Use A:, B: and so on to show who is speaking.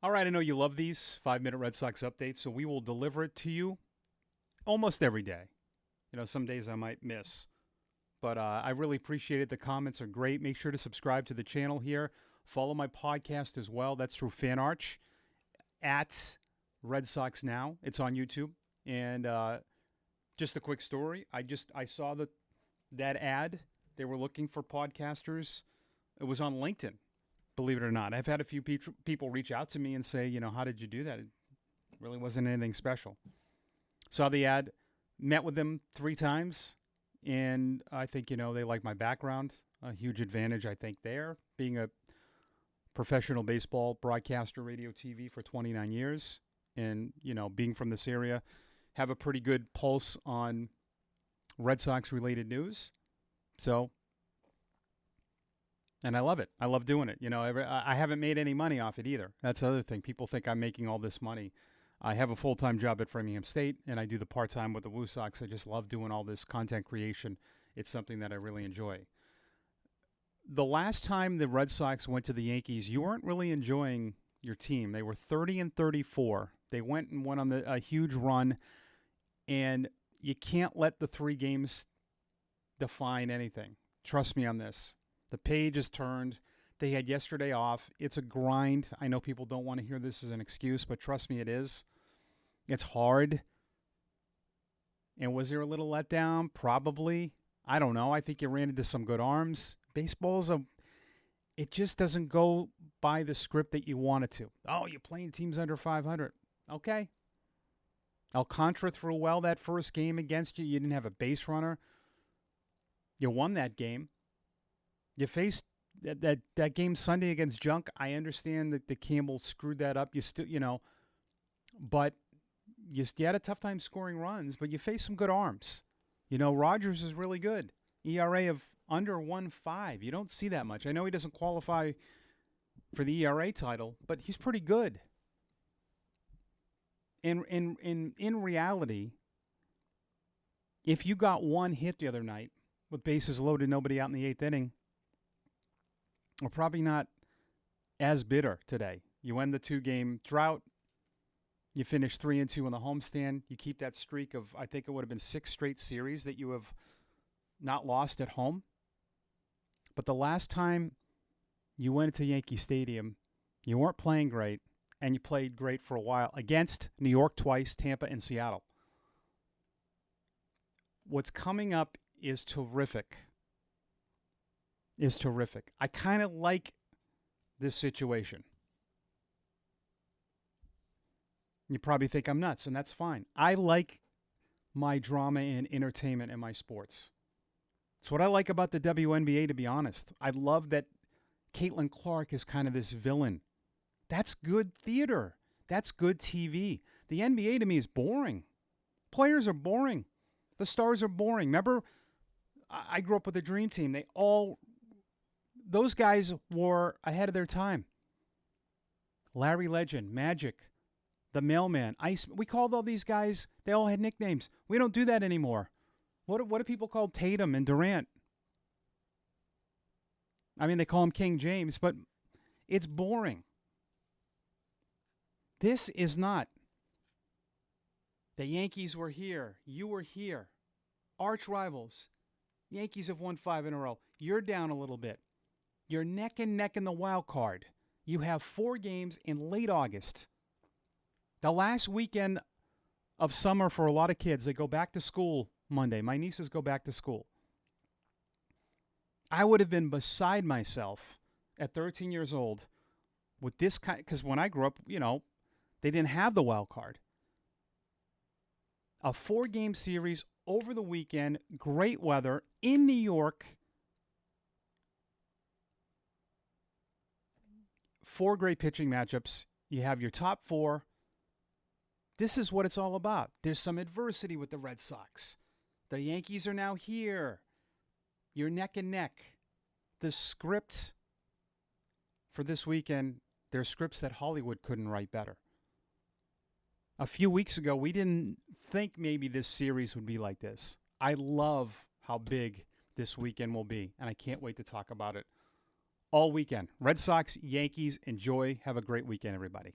A: All right, I know you love these 5-minute Red Sox updates, so we will deliver it to you almost every day. Some days I might miss. But I really appreciate it. The comments are great. Make sure to subscribe to the channel here. Follow my podcast as well. That's through FanArch at Red Sox Now. It's on YouTube. And just a quick story. I saw that ad. They were looking for podcasters. It was on LinkedIn, believe it or not. I've had a few people reach out to me and say, how did you do that? It really wasn't anything special. Saw the ad, met with them 3 times, and I think, they like my background. A huge advantage, I think, there, being a professional baseball broadcaster, radio, TV for 29 years, and, being from this area, have a pretty good pulse on Red Sox-related news. So, and I love it. I love doing it. I haven't made any money off it either. That's the other thing. People think I'm making all this money. I have a full-time job at Framingham State, and I do the part-time with the Woo Sox. I just love doing all this content creation. It's something that I really enjoy. The last time the Red Sox went to the Yankees, you weren't really enjoying your team. They were 30-34. They went and went on a huge run, and you can't let the 3 games define anything. Trust me on this. The page is turned. They had yesterday off. It's a grind. I know people don't want to hear this as an excuse, but trust me, it is. It's hard. And was there a little letdown? Probably. I don't know. I think you ran into some good arms. Baseball's it just doesn't go by the script that you want it to. Oh, you're playing teams under 500. Okay. Alcantara threw well that first game against you. You didn't have a base runner. You won that game. You faced that game Sunday against Junk. I understand that the Campbell screwed that up. You still, but you had a tough time scoring runs, but you faced some good arms. Rogers is really good. ERA of under 1.5. You don't see that much. I know he doesn't qualify for the ERA title, but he's pretty good. In reality, if you got 1 hit the other night with bases loaded, nobody out in the 8th inning, we're probably not as bitter today. You end the 2-game drought. You finish 3-2 on the homestand. You keep that streak of, I think it would have been 6 straight series that you have not lost at home. But the last time you went to Yankee Stadium, you weren't playing great, and you played great for a while against New York twice, Tampa, and Seattle. What's coming up is terrific. I kind of like this situation. You probably think I'm nuts, and that's fine. I like my drama and entertainment in my sports. It's what I like about the WNBA, to be honest. I love that Caitlin Clark is kind of this villain. That's good theater. That's good TV. The NBA to me is boring. Players are boring. The stars are boring. Remember, I grew up with a dream team. Those guys were ahead of their time. Larry Legend, Magic, the Mailman, Ice. We called all these guys, they all had nicknames. We don't do that anymore. What do people call Tatum and Durant? I mean, they call him King James, but it's boring. This is not. The Yankees were here. You were here. Arch rivals. Yankees have won 5 in a row. You're down a little bit. You're neck and neck in the wild card. You have 4 games in late August. The last weekend of summer for a lot of kids, they go back to school Monday. My nieces go back to school. I would have been beside myself at 13 years old with this kind, because when I grew up, they didn't have the wild card. A 4-game series over the weekend, great weather in New York. 4 great pitching matchups. You have your top 4. This is what it's all about. There's some adversity with the Red Sox. The Yankees are now here. You're neck and neck. The script for this weekend, there are scripts that Hollywood couldn't write better. A few weeks ago, we didn't think maybe this series would be like this. I love how big this weekend will be, and I can't wait to talk about it all weekend. Red Sox, Yankees, enjoy. Have a great weekend, everybody.